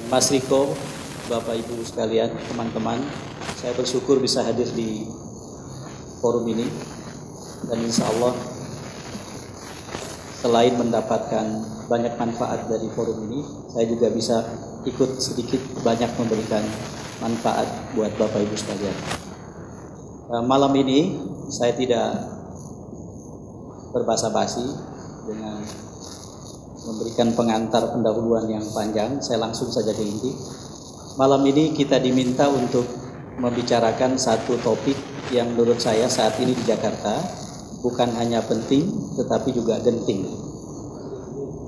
Mas Riko, Bapak Ibu sekalian, teman-teman, saya bersyukur bisa hadir di forum ini dan insya Allah selain mendapatkan banyak manfaat dari forum ini, saya juga bisa ikut sedikit banyak memberikan manfaat buat Bapak Ibu sekalian. Malam ini saya tidak berbasa-basi dengan memberikan pengantar pendahuluan yang panjang, saya langsung saja ke inti. Malam ini kita diminta untuk membicarakan satu topik yang menurut saya saat ini di Jakarta bukan hanya penting tetapi juga genting.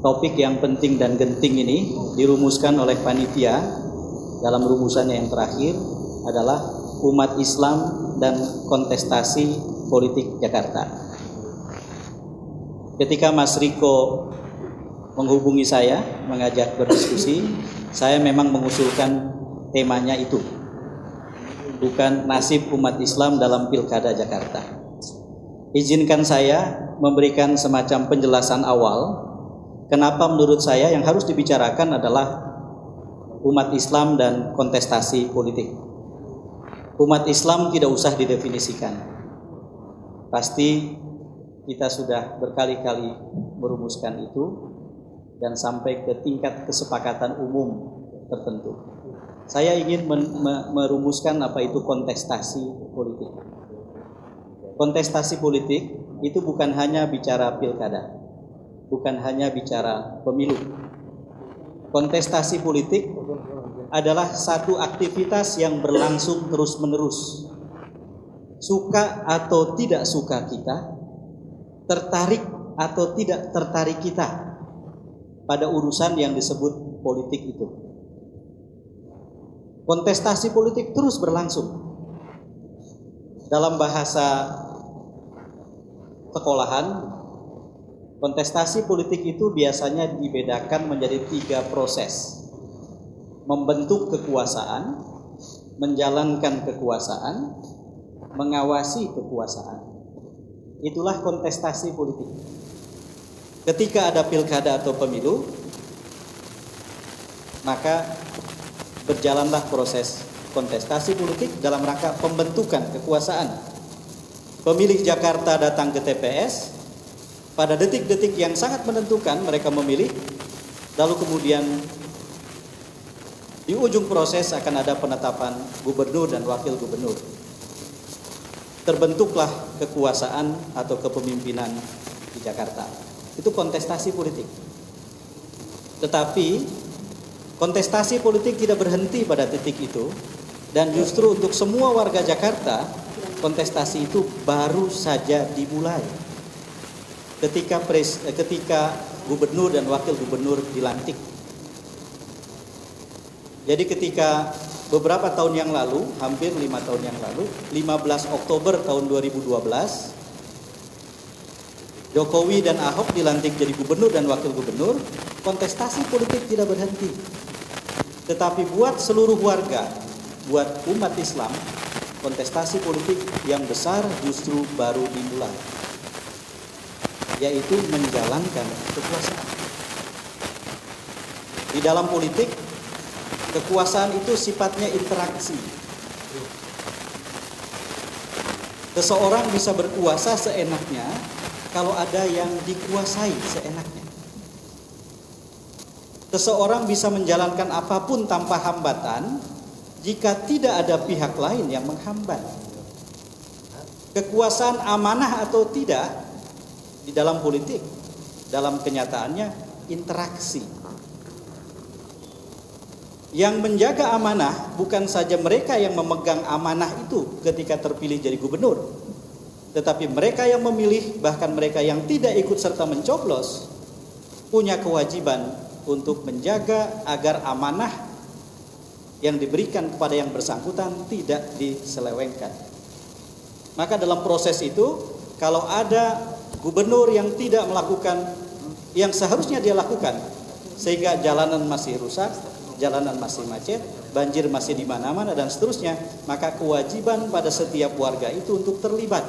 Topik yang penting dan genting ini dirumuskan oleh panitia dalam rumusannya yang terakhir adalah umat Islam dan kontestasi politik Jakarta. Ketika Mas Riko menghubungi saya, mengajak berdiskusi, saya memang mengusulkan temanya itu, bukan nasib umat Islam dalam Pilkada Jakarta. Izinkan saya memberikan semacam penjelasan awal, kenapa menurut saya yang harus dibicarakan adalah umat Islam dan kontestasi politik. Umat Islam tidak usah didefinisikan. Pasti kita sudah berkali-kali merumuskan itu dan sampai ke tingkat kesepakatan umum tertentu. Saya ingin merumuskan apa itu kontestasi politik. Kontestasi politik itu bukan hanya bicara pilkada, bukan hanya bicara pemilu. Kontestasi politik adalah satu aktivitas yang berlangsung terus-menerus. Suka atau tidak suka kita, tertarik atau tidak tertarik kita pada urusan yang disebut politik itu. Kontestasi politik terus berlangsung. Dalam bahasa sekolahan, kontestasi politik itu biasanya dibedakan menjadi 3 proses. Membentuk kekuasaan, menjalankan kekuasaan, mengawasi kekuasaan. Itulah kontestasi politik. Ketika ada pilkada atau pemilu, maka berjalanlah proses kontestasi politik dalam rangka pembentukan kekuasaan. Pemilih Jakarta datang ke TPS, pada detik-detik yang sangat menentukan mereka memilih, lalu kemudian di ujung proses akan ada penetapan gubernur dan wakil gubernur. Terbentuklah kekuasaan atau kepemimpinan di Jakarta. Itu kontestasi politik. Tetapi kontestasi politik tidak berhenti pada titik itu, dan justru untuk semua warga Jakarta kontestasi itu baru saja dimulai ketika gubernur dan wakil gubernur dilantik. Jadi ketika beberapa tahun yang lalu, hampir 5 tahun yang lalu, 15 Oktober tahun 2012, Jokowi dan Ahok dilantik jadi gubernur dan wakil gubernur, kontestasi politik tidak berhenti. Tetapi buat seluruh warga, buat umat Islam, kontestasi politik yang besar justru baru dimulai, yaitu menjalankan kekuasaan. Di dalam politik, kekuasaan itu sifatnya interaksi. Seseorang bisa berkuasa seenaknya kalau ada yang dikuasai seenaknya. Seseorang bisa menjalankan apapun tanpa hambatan jika tidak ada pihak lain yang menghambat. Kekuasaan amanah atau tidak di dalam politik, dalam kenyataannya interaksi. Yang menjaga amanah bukan saja mereka yang memegang amanah itu ketika terpilih jadi gubernur, tetapi mereka yang memilih, bahkan mereka yang tidak ikut serta mencoblos, punya kewajiban untuk menjaga agar amanah yang diberikan kepada yang bersangkutan tidak diselewengkan. Maka dalam proses itu, kalau ada gubernur yang tidak melakukan yang seharusnya dia lakukan, sehingga jalanan masih rusak, jalanan masih macet, banjir masih di mana-mana dan seterusnya, maka kewajiban pada setiap warga itu untuk terlibat.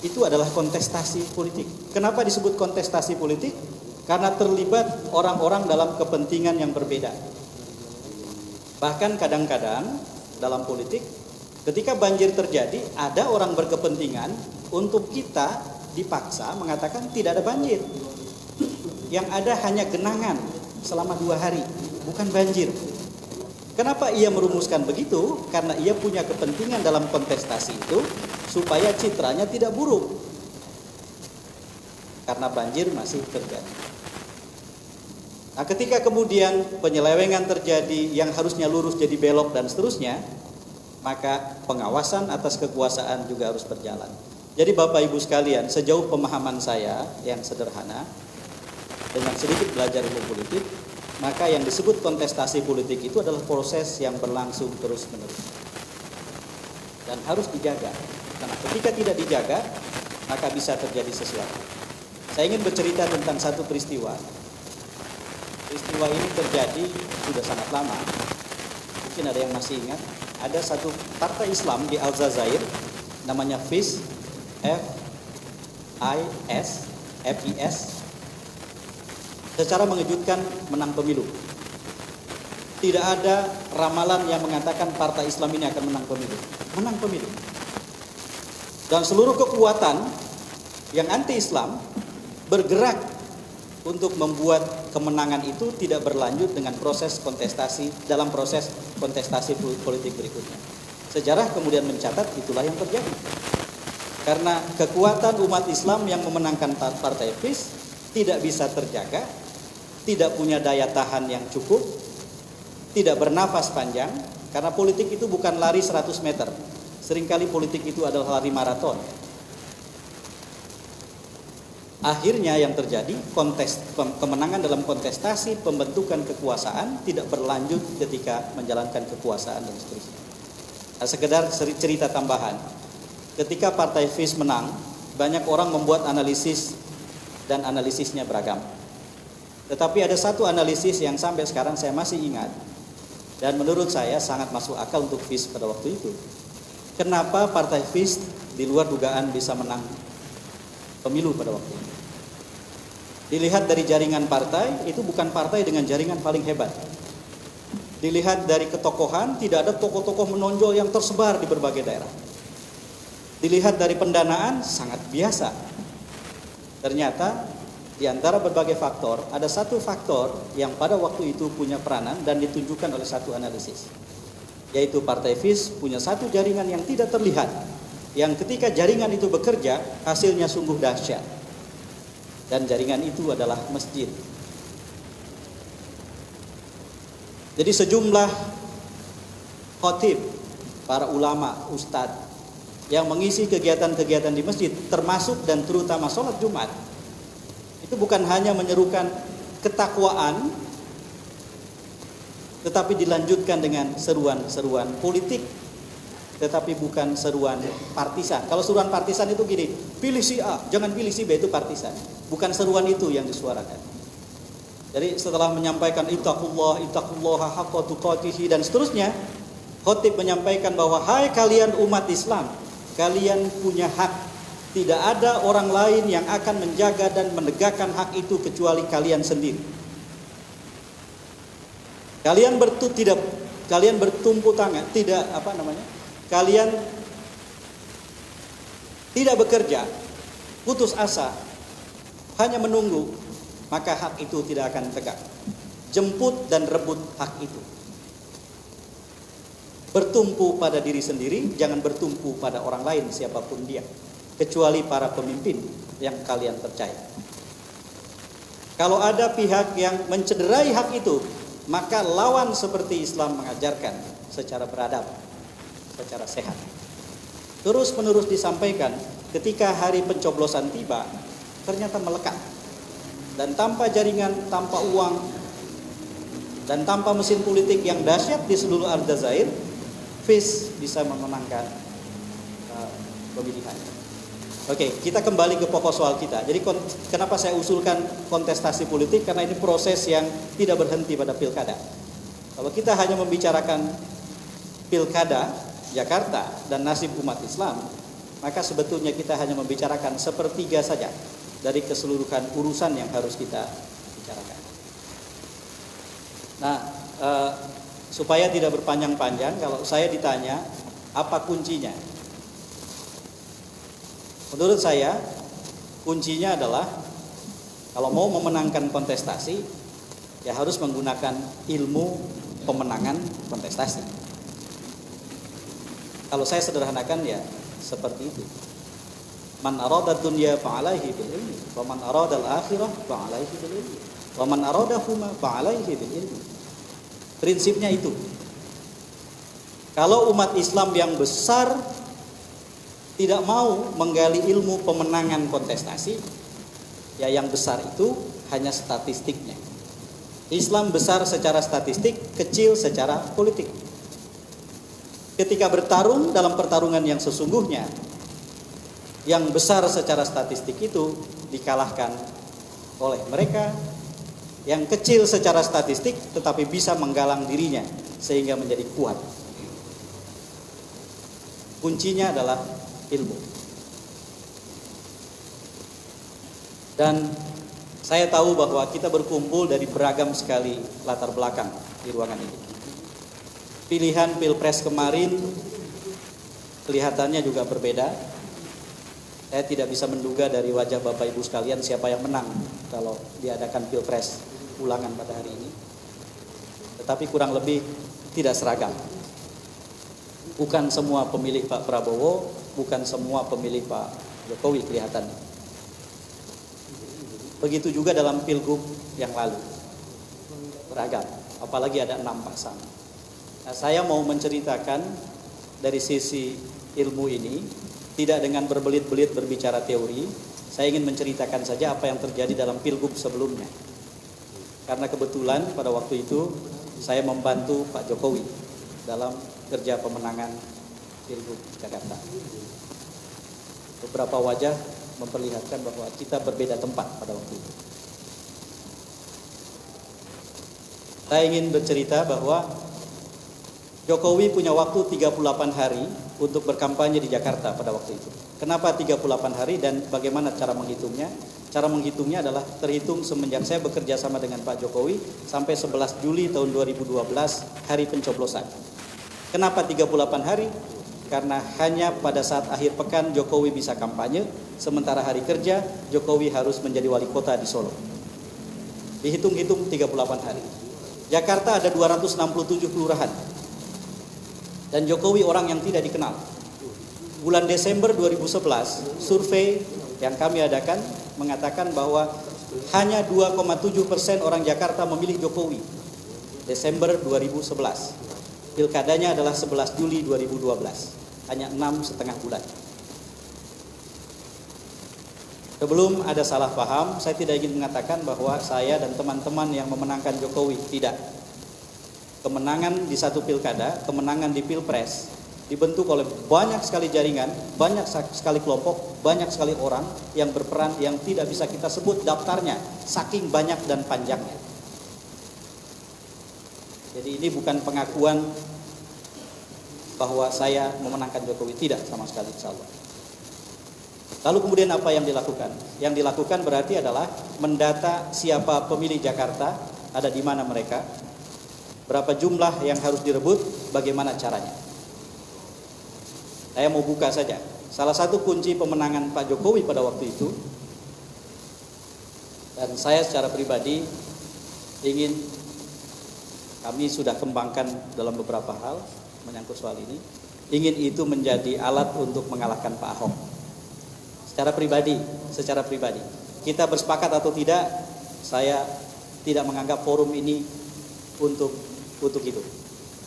Itu adalah kontestasi politik. Kenapa disebut kontestasi politik? karena terlibat orang-orang dalam kepentingan yang berbeda. Bahkan kadang-kadang dalam politik, ketika banjir terjadi, ada orang berkepentingan untuk kita dipaksa mengatakan tidak ada banjir. Yang ada hanya genangan selama 2 hari, bukan banjir. Kenapa ia merumuskan begitu? Karena ia punya kepentingan dalam kontestasi itu supaya citranya tidak buruk. Karena banjir masih terjadi. Nah, ketika kemudian penyelewengan terjadi yang harusnya lurus jadi belok dan seterusnya, maka pengawasan atas kekuasaan juga harus berjalan. Jadi Bapak Ibu sekalian, sejauh pemahaman saya yang sederhana, dengan sedikit belajar ilmu politik, maka yang disebut kontestasi politik itu adalah proses yang berlangsung terus-menerus dan harus dijaga. Karena ketika tidak dijaga, maka bisa terjadi sesuatu. Saya ingin bercerita tentang satu peristiwa. Peristiwa ini terjadi sudah sangat lama. Mungkin ada yang masih ingat. Ada satu partai Islam di Aljazair, namanya FIS, FIS, secara mengejutkan menang pemilu. Tidak ada ramalan yang mengatakan partai Islam ini akan menang pemilu. Menang pemilu. Dan seluruh kekuatan yang anti-Islam bergerak untuk membuat kemenangan itu tidak berlanjut dengan proses kontestasi dalam proses kontestasi politik berikutnya. Sejarah kemudian mencatat itulah yang terjadi. Karena kekuatan umat Islam yang memenangkan partai FIS tidak bisa terjaga, tidak punya daya tahan yang cukup, tidak bernafas panjang, karena politik itu bukan lari 100 meter. Seringkali politik itu adalah lari maraton. Akhirnya yang terjadi, kemenangan dalam kontestasi pembentukan kekuasaan tidak berlanjut ketika menjalankan kekuasaan dan seterusnya. Nah, sekedar cerita tambahan. Ketika partai FIS menang, banyak orang membuat analisis dan analisisnya beragam. Tetapi ada satu analisis yang sampai sekarang saya masih ingat dan menurut saya sangat masuk akal untuk FIS pada waktu itu. Kenapa partai FIS di luar dugaan bisa menang pemilu pada waktu itu? Dilihat dari jaringan partai, itu bukan partai dengan jaringan paling hebat. Dilihat dari ketokohan, tidak ada tokoh-tokoh menonjol yang tersebar di berbagai daerah. Dilihat dari pendanaan, sangat biasa. Ternyata di antara berbagai faktor, ada satu faktor yang pada waktu itu punya peranan dan ditunjukkan oleh satu analisis. Yaitu partai FIS punya satu jaringan yang tidak terlihat, yang ketika jaringan itu bekerja, hasilnya sungguh dahsyat. Dan jaringan itu adalah masjid. Jadi sejumlah khotib, para ulama, ustadz, yang mengisi kegiatan-kegiatan di masjid, termasuk dan terutama sholat Jumat, itu bukan hanya menyerukan ketakwaan, tetapi dilanjutkan dengan seruan-seruan politik, tetapi bukan seruan partisan. Kalau seruan partisan itu gini, pilih si A, jangan pilih si B, itu partisan. Bukan seruan itu yang disuarakan. Jadi setelah menyampaikan ittaqullaha haqqa tuqatih dan seterusnya, khotib menyampaikan bahwa hai kalian umat Islam, kalian punya hak. Tidak ada orang lain yang akan menjaga dan menegakkan hak itu kecuali kalian sendiri. Kalian bertumpu tangan, kalian tidak bekerja, putus asa, hanya menunggu, maka hak itu tidak akan tegak. Jemput dan rebut hak itu. Bertumpu pada diri sendiri, jangan bertumpu pada orang lain siapapun dia, kecuali para pemimpin yang kalian percaya. Kalau ada pihak yang mencederai hak itu, maka lawan seperti Islam mengajarkan secara beradab, secara sehat. Terus-menerus disampaikan, ketika hari pencoblosan tiba, ternyata melekat. Dan tanpa jaringan, tanpa uang, dan tanpa mesin politik yang dahsyat di seluruh Aljazair, FIS bisa memenangkan pemilihan. Oke, kita kembali ke pokok soal kita. Jadi kenapa saya usulkan kontestasi politik? Karena ini proses yang tidak berhenti pada pilkada. Kalau kita hanya membicarakan pilkada Jakarta dan nasib umat Islam, maka sebetulnya kita hanya membicarakan sepertiga saja dari keseluruhan urusan yang harus kita bicarakan. Nah, supaya tidak berpanjang-panjang, kalau saya ditanya apa kuncinya, menurut saya kuncinya adalah kalau mau memenangkan kontestasi, ya harus menggunakan ilmu pemenangan kontestasi. Kalau saya sederhanakan ya seperti itu. Man arada dunya fa'alaihi bil ilmi, wa man arada al-akhirah fa'alaihi bil ilmi, wa man aradahuma fa'alaihi bil ilmi. Prinsipnya itu. Kalau umat Islam yang besar tidak mau menggali ilmu pemenangan kontestasi, ya yang besar itu hanya statistiknya. Islam besar secara statistik, kecil secara politik. Ketika bertarung dalam pertarungan yang sesungguhnya, yang besar secara statistik itu dikalahkan oleh mereka, yang kecil secara statistik tetapi bisa menggalang dirinya sehingga menjadi kuat. Kuncinya adalah ilmu. Dan saya tahu bahwa kita berkumpul dari beragam sekali latar belakang di ruangan ini. Pilihan Pilpres kemarin kelihatannya juga berbeda. Saya tidak bisa menduga dari wajah Bapak Ibu sekalian siapa yang menang kalau diadakan Pilpres ulangan pada hari ini. Tetapi kurang lebih tidak seragam. Bukan semua pemilih Pak Prabowo, bukan semua pemilih Pak Jokowi kelihatannya. Begitu juga dalam Pilgub yang lalu. Beragam, apalagi ada 6 pasang. Nah, saya mau menceritakan dari sisi ilmu ini, tidak dengan berbelit-belit berbicara teori. Saya ingin menceritakan saja apa yang terjadi dalam Pilgub sebelumnya. Karena kebetulan pada waktu itu saya membantu Pak Jokowi dalam kerja pemenangan Pilgub Jakarta. Beberapa wajah memperlihatkan bahwa kita berbeda tempat pada waktu itu. Saya ingin bercerita bahwa Jokowi punya waktu 38 hari untuk berkampanye di Jakarta pada waktu itu. Kenapa 38 hari dan bagaimana cara menghitungnya? Cara menghitungnya adalah terhitung semenjak saya bekerja sama dengan Pak Jokowi sampai 11 Juli tahun 2012 hari pencoblosan. Kenapa 38 hari? Karena hanya pada saat akhir pekan Jokowi bisa kampanye, sementara hari kerja Jokowi harus menjadi wali kota di Solo. Dihitung-hitung 38 hari. Jakarta ada 267 kelurahan. Dan Jokowi orang yang tidak dikenal. Bulan Desember 2011, survei yang kami adakan mengatakan bahwa hanya 2,7% orang Jakarta memilih Jokowi. Desember 2011. Pilkadanya adalah 11 Juli 2012. Hanya 6,5 bulan. Sebelum ada salah paham, saya tidak ingin mengatakan bahwa saya dan teman-teman yang memenangkan Jokowi. Tidak. Kemenangan di satu pilkada, kemenangan di Pilpres dibentuk oleh banyak sekali jaringan, banyak sekali kelompok, banyak sekali orang yang berperan yang tidak bisa kita sebut daftarnya, saking banyak dan panjangnya. Jadi ini bukan pengakuan bahwa saya memenangkan Jokowi, tidak sama sekali, insya Allah. Lalu kemudian apa yang dilakukan? Yang dilakukan berarti adalah mendata siapa pemilih Jakarta, ada di mana mereka, berapa jumlah yang harus direbut, bagaimana caranya. Saya mau buka saja. Salah satu kunci pemenangan Pak Jokowi pada waktu itu, dan saya secara pribadi ingin, kami sudah kembangkan dalam beberapa hal menyangkut soal ini, ingin itu menjadi alat untuk mengalahkan Pak Ahok. Secara pribadi, kita bersepakat atau tidak, saya tidak menganggap forum ini untuk itu.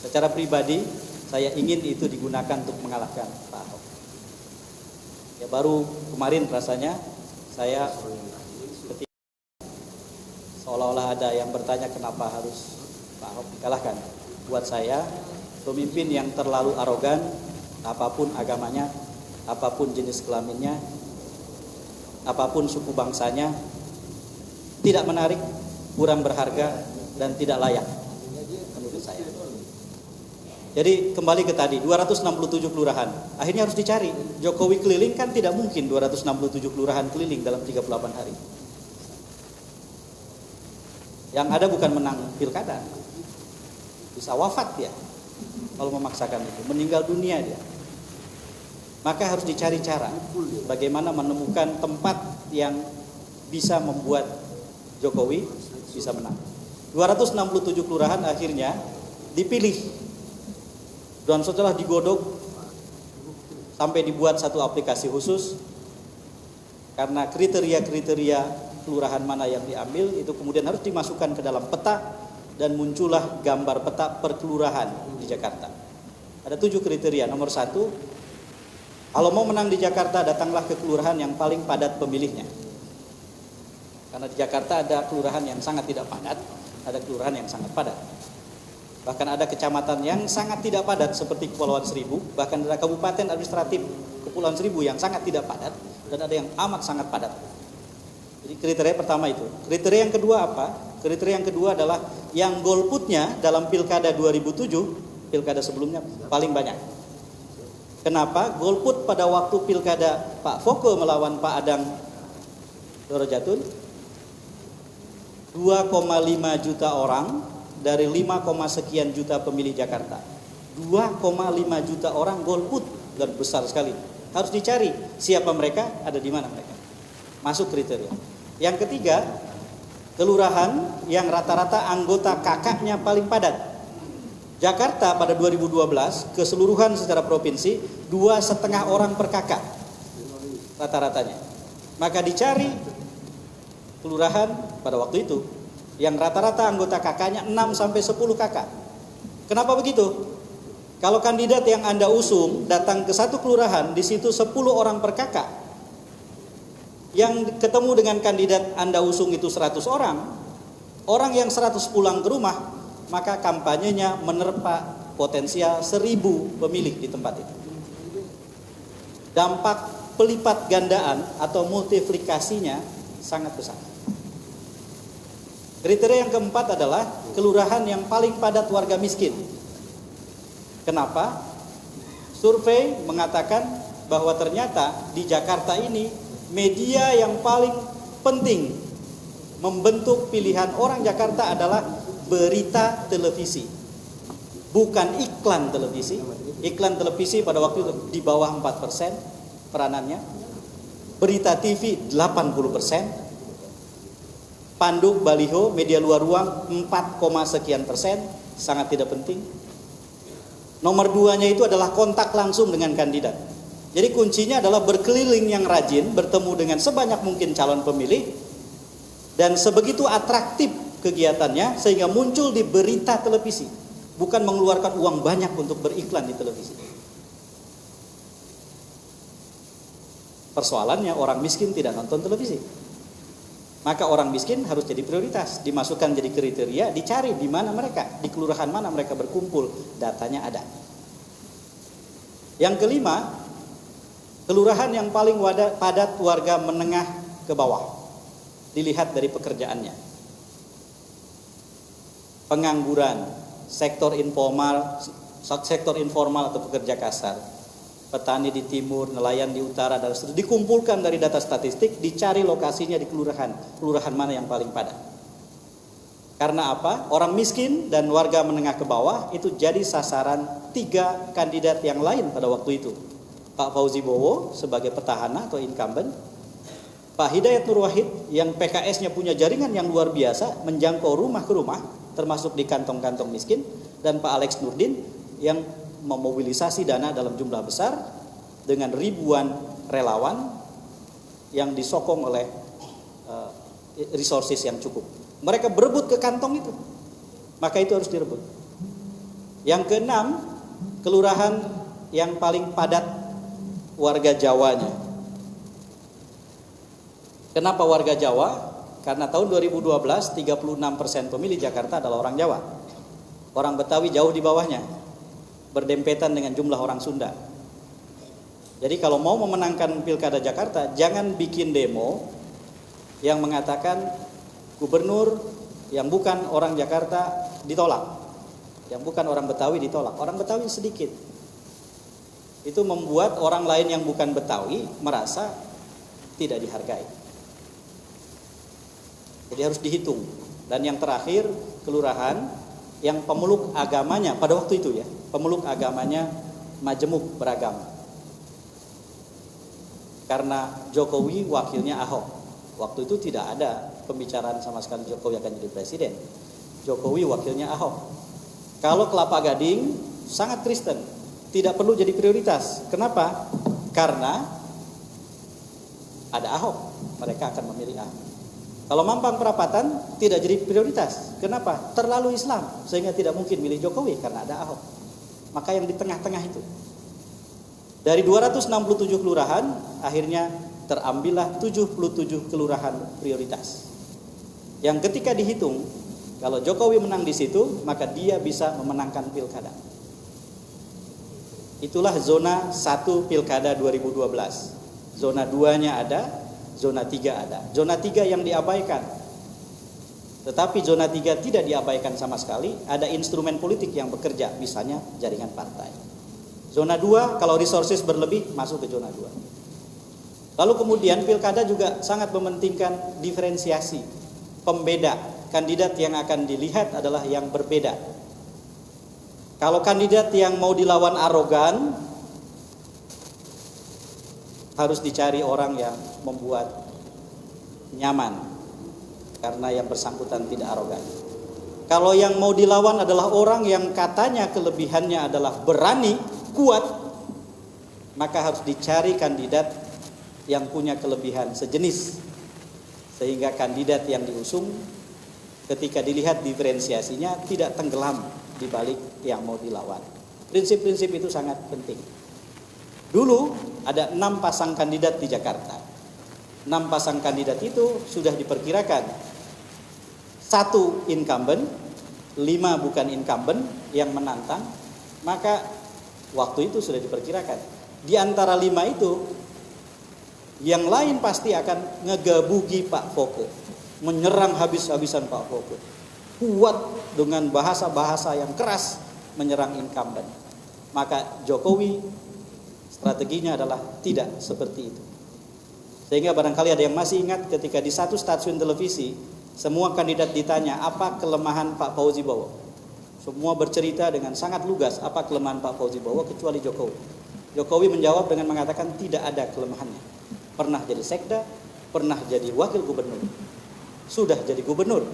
Secara pribadi, saya ingin itu digunakan untuk mengalahkan Pak Ahok. Ya baru kemarin rasanya saya ketika seolah-olah ada yang bertanya kenapa harus Pak Ahok dikalahkan. Buat saya, pemimpin yang terlalu arogan, apapun agamanya, apapun jenis kelaminnya, apapun suku bangsanya, tidak menarik, kurang berharga, dan tidak layak menurut saya. Jadi kembali ke tadi, 267 kelurahan. Akhirnya harus dicari. Jokowi keliling kan tidak mungkin 267 kelurahan keliling dalam 38 hari. Yang ada bukan menang pilkada, bisa wafat dia kalau memaksakan itu, meninggal dunia dia. Maka harus dicari cara bagaimana menemukan tempat yang bisa membuat Jokowi bisa menang. 267 kelurahan akhirnya dipilih, dan setelah digodok sampai dibuat satu aplikasi khusus, karena kriteria-kriteria kelurahan mana yang diambil itu kemudian harus dimasukkan ke dalam peta, dan muncullah gambar peta per kelurahan di Jakarta. Ada 7 kriteria. Nomor 1, kalau mau menang di Jakarta, datanglah ke kelurahan yang paling padat pemilihnya. Karena di Jakarta ada kelurahan yang sangat tidak padat, ada kelurahan yang sangat padat. Bahkan ada kecamatan yang sangat tidak padat seperti Kepulauan Seribu, bahkan ada kabupaten administratif Kepulauan Seribu yang sangat tidak padat, dan ada yang amat sangat padat. Jadi kriteria pertama itu. Kriteria yang kedua apa? Kriteria yang kedua adalah yang golputnya dalam pilkada 2007, pilkada sebelumnya paling banyak. Kenapa? Golput pada waktu pilkada Pak Foko melawan Pak Adang Doro Jatun 2,5 juta orang dari 5, sekian juta pemilih Jakarta. 2,5 juta orang golput, dan besar sekali. Harus dicari siapa mereka, ada di mana mereka. Masuk kriteria. Yang ketiga, kelurahan yang rata-rata anggota kakaknya paling padat. Jakarta pada 2012 keseluruhan secara provinsi 2,5 orang per kakak rata-ratanya. Maka dicari kelurahan pada waktu itu yang rata-rata anggota kakaknya 6-10 kakak. Kenapa begitu? Kalau kandidat yang Anda usung datang ke satu kelurahan, di situ 10 orang per kakak, yang ketemu dengan kandidat Anda usung itu 100 orang, orang yang 100 pulang ke rumah, maka kampanyenya menerpa potensial 1000 pemilih di tempat itu. Dampak pelipat gandaan atau multiplikasinya sangat besar. Kriteria yang keempat adalah kelurahan yang paling padat warga miskin. Kenapa? Survei mengatakan bahwa ternyata di Jakarta ini media yang paling penting membentuk pilihan orang Jakarta adalah berita televisi, bukan iklan televisi. Iklan televisi pada waktu itu di bawah 4% peranannya. Berita TV 80%. Panduk, baliho, media luar ruang 4, sekian persen, sangat tidak penting. Nomor 2-nya itu adalah kontak langsung dengan kandidat. Jadi kuncinya adalah berkeliling yang rajin, bertemu dengan sebanyak mungkin calon pemilih, dan sebegitu atraktif kegiatannya sehingga muncul di berita televisi, bukan mengeluarkan uang banyak untuk beriklan di televisi. Persoalannya orang miskin tidak nonton televisi. Maka orang miskin harus jadi prioritas, dimasukkan jadi kriteria, dicari di mana mereka, di kelurahan mana mereka berkumpul, datanya ada. Yang kelima, kelurahan yang paling padat warga menengah ke bawah, dilihat dari pekerjaannya. Pengangguran, sektor informal atau pekerja kasar, petani di timur, nelayan di utara, dan seterusnya dikumpulkan dari data statistik, dicari lokasinya di kelurahan mana yang paling padat. Karena apa? Orang miskin dan warga menengah ke bawah itu jadi sasaran 3 kandidat yang lain pada waktu itu. Pak Fauzi Bowo sebagai petahana atau incumbent, Pak Hidayat Nur Wahid yang PKS-nya punya jaringan yang luar biasa, menjangkau rumah ke rumah, termasuk di kantong-kantong miskin, dan Pak Alex Nurdin yang memobilisasi dana dalam jumlah besar dengan ribuan relawan yang disokong oleh resources yang cukup. Mereka berebut ke kantong itu, maka itu harus direbut. Yang keenam, kelurahan yang paling padat warga Jawanya. Kenapa warga Jawa? Karena tahun 2012 36% pemilih Jakarta adalah orang Jawa. Orang Betawi jauh di bawahnya, berdempetan dengan jumlah orang Sunda. Jadi kalau mau memenangkan pilkada Jakarta, jangan bikin demo yang mengatakan gubernur yang bukan orang Jakarta ditolak, yang bukan orang Betawi ditolak. Orang Betawi sedikit. Itu membuat orang lain yang bukan Betawi merasa tidak dihargai. Jadi harus dihitung Dan yang terakhir, kelurahan yang pemeluk agamanya pada waktu itu ya, pemeluk agamanya majemuk beragama. Karena Jokowi wakilnya Ahok. Waktu itu tidak ada pembicaraan sama sekali Jokowi akan jadi presiden. Jokowi wakilnya Ahok. Kalau Kelapa Gading sangat Kristen, tidak perlu jadi prioritas. Kenapa? Karena ada Ahok, mereka akan memilih Ahok. Kalau Mampang Perapatan tidak jadi prioritas. Kenapa? Terlalu Islam, sehingga tidak mungkin milih Jokowi karena ada Ahok. Maka yang di tengah-tengah itu, dari 267 kelurahan, akhirnya terambillah 77 kelurahan prioritas. Yang ketika dihitung, kalau Jokowi menang di situ, maka dia bisa memenangkan pilkada. Itulah zona 1 pilkada 2012. Zona 2-nya ada, zona 3 ada. Zona 3 yang diabaikan. Tetapi zona 3 tidak diabaikan sama sekali, ada instrumen politik yang bekerja, misalnya jaringan partai. Zona 2 kalau resources berlebih masuk ke zona 2. Lalu kemudian pilkada juga sangat mementingkan diferensiasi, pembeda. Kandidat yang akan dilihat adalah yang berbeda. Kalau kandidat yang mau dilawan arogan, harus dicari orang yang membuat nyaman, karena yang bersangkutan tidak arogan. Kalau yang mau dilawan adalah orang yang katanya kelebihannya adalah berani, kuat, maka harus dicari kandidat yang punya kelebihan sejenis, sehingga kandidat yang diusung ketika dilihat diferensiasinya tidak tenggelam di balik yang mau dilawan. Prinsip-prinsip itu sangat penting. Dulu ada 6 pasang kandidat di Jakarta. 6 pasang kandidat itu sudah diperkirakan 1 incumbent, 5 bukan incumbent yang menantang. Maka waktu itu sudah diperkirakan di antara 5 itu yang lain pasti akan ngegabugi Pak Foke, menyerang habis-habisan Pak Foke, kuat dengan bahasa-bahasa yang keras menyerang incumbent. Maka Jokowi strateginya adalah tidak seperti itu. Sehingga barangkali ada yang masih ingat ketika di satu stasiun televisi semua kandidat ditanya apa kelemahan Pak Fauzi Bowo. Semua bercerita dengan sangat lugas apa kelemahan Pak Fauzi Bowo kecuali Jokowi. Jokowi menjawab dengan mengatakan tidak ada kelemahannya. Pernah jadi sekda, pernah jadi wakil gubernur, sudah jadi gubernur,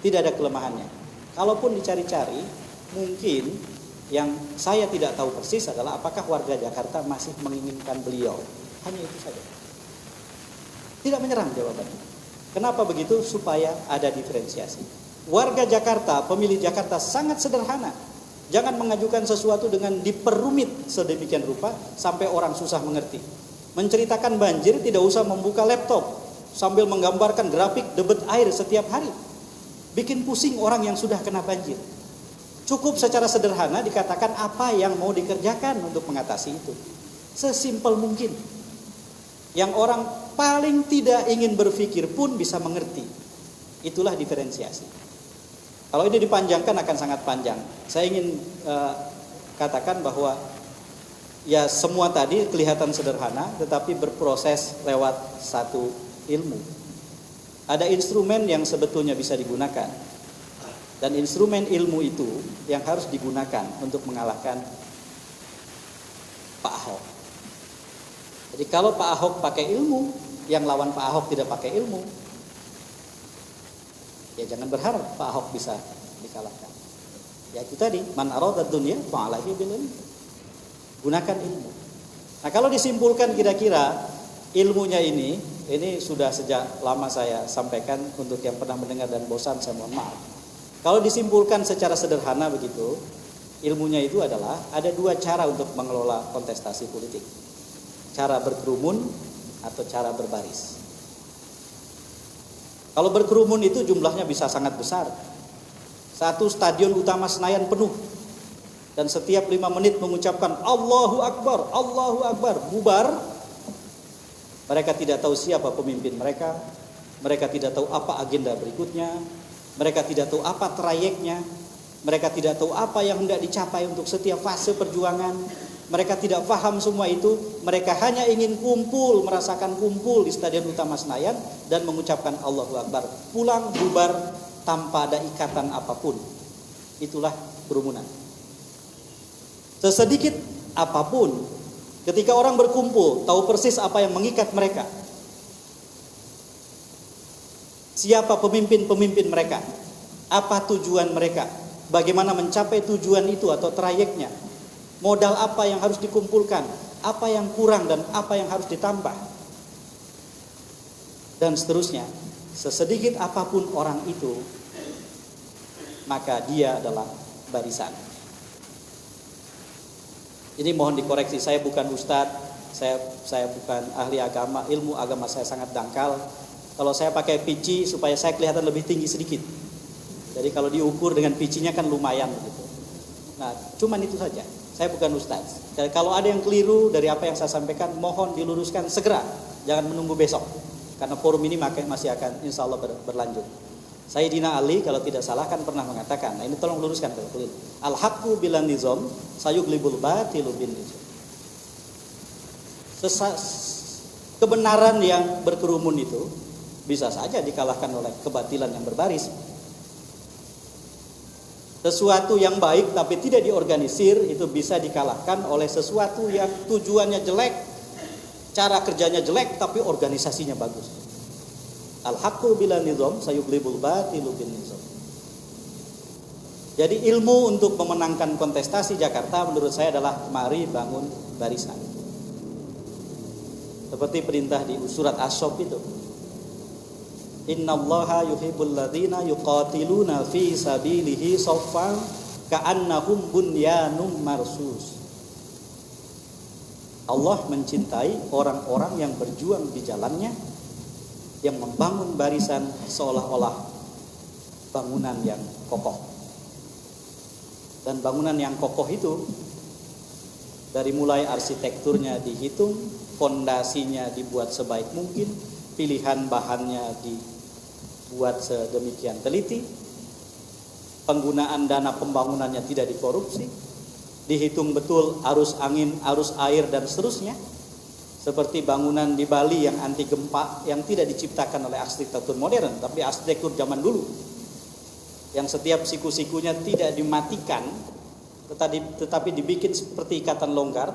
tidak ada kelemahannya. Kalaupun dicari-cari, mungkin yang saya tidak tahu persis adalah apakah warga Jakarta masih menginginkan beliau. Hanya itu saja. Tidak menyerang jawabannya. Kenapa begitu? Supaya ada diferensiasi. Warga Jakarta, pemilih Jakarta sangat sederhana. Jangan mengajukan sesuatu dengan diperumit sedemikian rupa sampai orang susah mengerti. Menceritakan banjir tidak usah membuka laptop sambil menggambarkan grafik debit air setiap hari. Bikin pusing orang yang sudah kena banjir. Cukup secara sederhana dikatakan apa yang mau dikerjakan untuk mengatasi itu. Sesimpel mungkin. Yang orang paling tidak ingin berpikir pun bisa mengerti. Itulah diferensiasi. Kalau ini dipanjangkan akan sangat panjang. Saya ingin katakan bahwa ya semua tadi kelihatan sederhana, tetapi berproses lewat satu ilmu. Ada instrumen yang sebetulnya bisa digunakan. Dan instrumen ilmu itu yang harus digunakan untuk mengalahkan Pak Ahok. Jadi kalau Pak Ahok pakai ilmu, yang lawan Pak Ahok tidak pakai ilmu, ya jangan berharap Pak Ahok bisa dikalahkan. Ya itu tadi, man arada dunya fa'alaihi bil ilm. Gunakan ilmu. Nah kalau disimpulkan kira-kira ilmunya ini sudah sejak lama saya sampaikan, untuk yang pernah mendengar dan bosan saya mohon maaf. Kalau disimpulkan secara sederhana begitu, ilmunya itu adalah ada 2 cara untuk mengelola kontestasi politik. Cara berkerumun atau cara berbaris. Kalau berkerumun itu jumlahnya bisa sangat besar. Satu stadion utama Senayan penuh. Dan setiap 5 menit mengucapkan Allahu Akbar, Allahu Akbar, bubar. Mereka tidak tahu siapa pemimpin mereka. Mereka tidak tahu apa agenda berikutnya. Mereka tidak tahu apa trayeknya. Mereka tidak tahu apa yang hendak dicapai untuk setiap fase perjuangan. Mereka tidak paham semua itu. Mereka hanya ingin kumpul, merasakan kumpul di Stadion Utama Senayan dan mengucapkan Allahu Akbar. Pulang, bubar, tanpa ada ikatan apapun. Itulah kerumunan. Sesedikit apapun, ketika orang berkumpul, tahu persis apa yang mengikat mereka. Siapa pemimpin-pemimpin mereka? Apa tujuan mereka? Bagaimana mencapai tujuan itu atau trayeknya? Modal apa yang harus dikumpulkan? Apa yang kurang dan apa yang harus ditambah? Dan seterusnya. Sesedikit apapun orang itu, maka dia adalah barisan. Ini mohon dikoreksi, saya bukan ustadz, saya bukan ahli agama, ilmu agama saya sangat dangkal. Kalau saya pakai pici supaya saya kelihatan lebih tinggi sedikit. Jadi kalau diukur dengan picinya kan lumayan gitu. Nah, cuman itu saja. Saya bukan ustadz. Jadi kalau ada yang keliru dari apa yang saya sampaikan, mohon diluruskan segera. Jangan menunggu besok. Karena forum ini masih akan insya Allah berlanjut. Sayyidina Ali kalau tidak salah kan pernah mengatakan, nah ini tolong luruskan kalau keliru. Al-haqqu bilan nizam sayuglibul batilu bin nizam. Kebenaran yang berkerumun itu bisa saja dikalahkan oleh kebatilan yang berbaris. Sesuatu yang baik tapi tidak diorganisir itu bisa dikalahkan oleh sesuatu yang tujuannya jelek, cara kerjanya jelek tapi organisasinya bagus. Al-haqqu bila nizam sayuglibul batilu bin nizam. Jadi ilmu untuk memenangkan kontestasi Jakarta menurut saya adalah mari bangun barisan. Seperti perintah di surat As-Saff itu. Innallaha yuhibbul ladzina yuqatiluna fi sabilihi shaffan ka'annahum bunyanum marsus. Allah mencintai orang-orang yang berjuang di jalannya, yang membangun barisan seolah-olah bangunan yang kokoh. Dan bangunan yang kokoh itu dari mulai arsitekturnya dihitung, fondasinya dibuat sebaik mungkin, pilihan bahannya dibuat sedemikian teliti, penggunaan dana pembangunannya tidak dikorupsi, dihitung betul arus angin, arus air dan seterusnya. Seperti bangunan di Bali yang anti gempa yang tidak diciptakan oleh arsitektur modern tapi arsitektur zaman dulu, yang setiap siku-sikunya tidak dimatikan tetapi dibikin seperti ikatan longgar,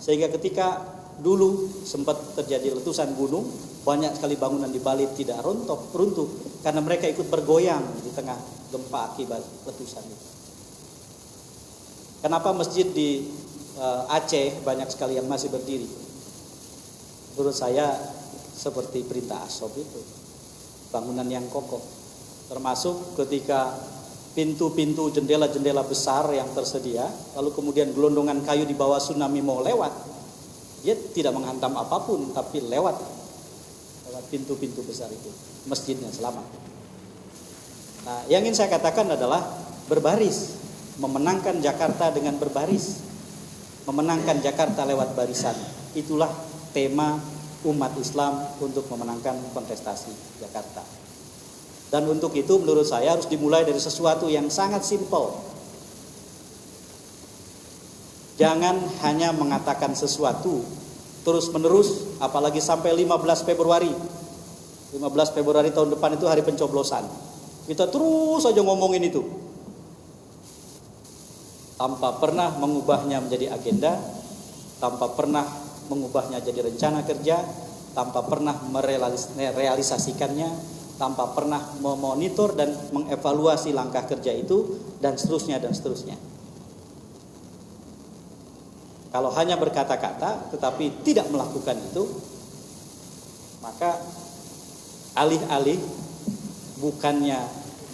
sehingga ketika dulu sempat terjadi letusan gunung, banyak sekali bangunan di Bali tidak runtuh karena mereka ikut bergoyang di tengah gempa akibat letusan itu. Kenapa masjid di Aceh banyak sekali yang masih berdiri? Menurut saya seperti perintah As-Saff itu, bangunan yang kokoh. Termasuk ketika pintu-pintu jendela-jendela besar yang tersedia, lalu kemudian gelondongan kayu di bawah tsunami mau lewat, dia tidak menghantam apapun, tapi lewat pintu-pintu besar itu, masjidnya selamat. Nah, yang ingin saya katakan adalah berbaris, memenangkan Jakarta dengan berbaris, memenangkan Jakarta lewat barisan. Itulah tema umat Islam untuk memenangkan kontestasi Jakarta. Dan untuk itu menurut saya harus dimulai dari sesuatu yang sangat simpel. Jangan hanya mengatakan sesuatu terus menerus, apalagi sampai 15 Februari. 15 Februari tahun depan itu hari pencoblosan. Kita terus saja ngomongin itu, tanpa pernah mengubahnya menjadi agenda, tanpa pernah mengubahnya jadi rencana kerja, tanpa pernah merealisasikannya, tanpa pernah memonitor dan mengevaluasi langkah kerja itu, dan seterusnya dan seterusnya. Kalau hanya berkata-kata tetapi tidak melakukan itu, maka alih-alih bukannya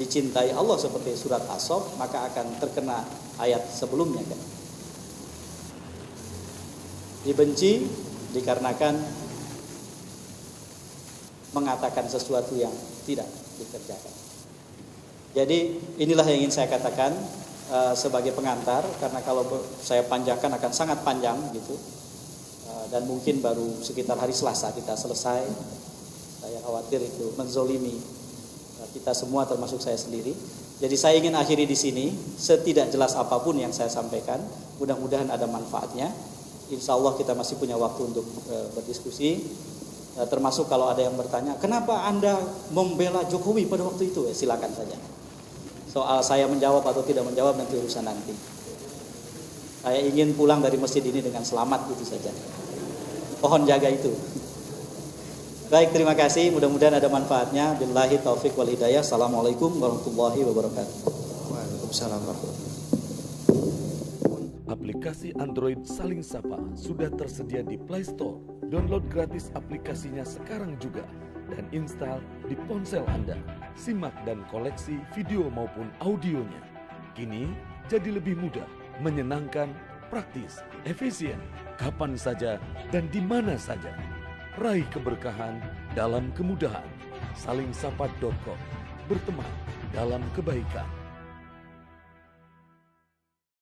dicintai Allah seperti surat As-Saff, maka akan terkena ayat sebelumnya kan. Dibenci dikarenakan mengatakan sesuatu yang tidak dikerjakan. Jadi inilah yang ingin saya katakan sebagai pengantar, karena kalau saya panjangkan akan sangat panjang gitu, dan mungkin baru sekitar hari Selasa kita selesai. Saya khawatir itu menzolimi kita semua termasuk saya sendiri. Jadi saya ingin akhiri di sini, setidak jelas apapun yang saya sampaikan, mudah-mudahan ada manfaatnya. Insya Allah kita masih punya waktu untuk berdiskusi. Termasuk kalau ada yang bertanya, kenapa Anda membela Jokowi pada waktu itu? Silakan saja. Soal saya menjawab atau tidak menjawab nanti urusan nanti. Saya ingin pulang dari masjid ini dengan selamat, itu saja. Mohon jaga itu. Baik, terima kasih. Mudah-mudahan ada manfaatnya. Billahi taufik wal hidayah. Assalamualaikum warahmatullahi wabarakatuh. Waalaikumsalam warahmatullahi. Aplikasi Android Saling Sapa sudah tersedia di Play Store. Download gratis aplikasinya sekarang juga dan install di ponsel Anda. Simak dan koleksi video maupun audionya. Kini jadi lebih mudah, menyenangkan, praktis, efisien, kapan saja dan di mana saja. Raih keberkahan dalam kemudahan. Salingsapa.com. Berteman dalam kebaikan.